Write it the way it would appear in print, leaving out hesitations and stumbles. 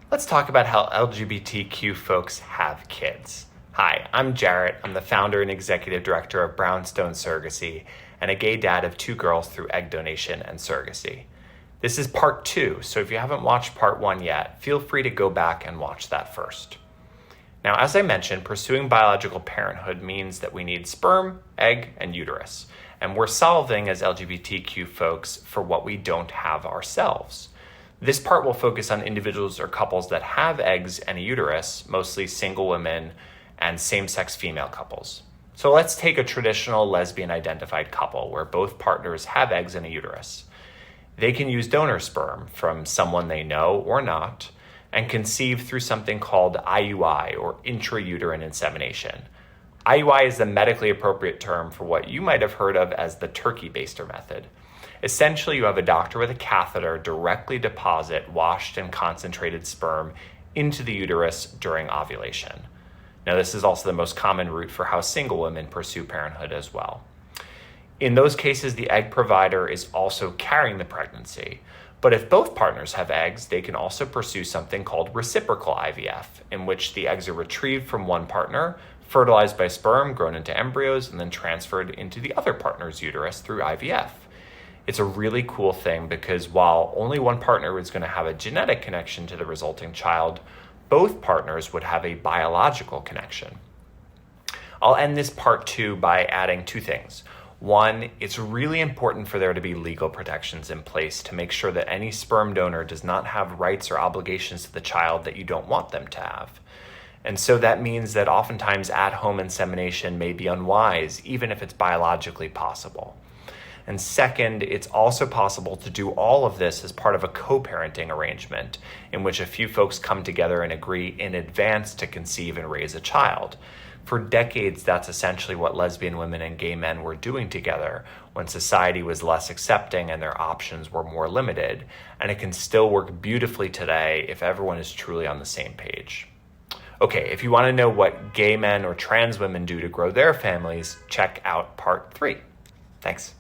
Let's talk about how LGBTQ folks have kids. Hi, I'm Jarret. I'm the founder and executive director of Brownstone Surrogacy and a gay dad of 2 girls through egg donation and surrogacy. This is part 2, so if you haven't watched part 1 yet, feel free to go back and watch that first. Now, as I mentioned, pursuing biological parenthood means that we need sperm, egg, and uterus. And we're solving as LGBTQ folks for what we don't have ourselves. This part will focus on individuals or couples that have eggs and a uterus, mostly single women and same-sex female couples. So let's take a traditional lesbian-identified couple where both partners have eggs and a uterus. They can use donor sperm from someone they know or not and conceive through something called IUI, or intrauterine insemination. IUI is the medically appropriate term for what you might have heard of as the turkey baster method. Essentially, you have a doctor with a catheter directly deposit washed and concentrated sperm into the uterus during ovulation. Now, this is also the most common route for how single women pursue parenthood as well. In those cases, the egg provider is also carrying the pregnancy. But if both partners have eggs, they can also pursue something called reciprocal IVF, in which the eggs are retrieved from one partner, fertilized by sperm, grown into embryos, and then transferred into the other partner's uterus through IVF. It's a really cool thing because while only one partner is going to have a genetic connection to the resulting child, both partners would have a biological connection. I'll end this part 2 by adding 2 things. One, it's really important for there to be legal protections in place to make sure that any sperm donor does not have rights or obligations to the child that you don't want them to have. And so that means that oftentimes at-home insemination may be unwise, even if it's biologically possible. And second, it's also possible to do all of this as part of a co-parenting arrangement in which a few folks come together and agree in advance to conceive and raise a child. For decades, that's essentially what lesbian women and gay men were doing together when society was less accepting and their options were more limited. And it can still work beautifully today if everyone is truly on the same page. Okay, if you want to know what gay men or trans women do to grow their families, check out part 3. Thanks.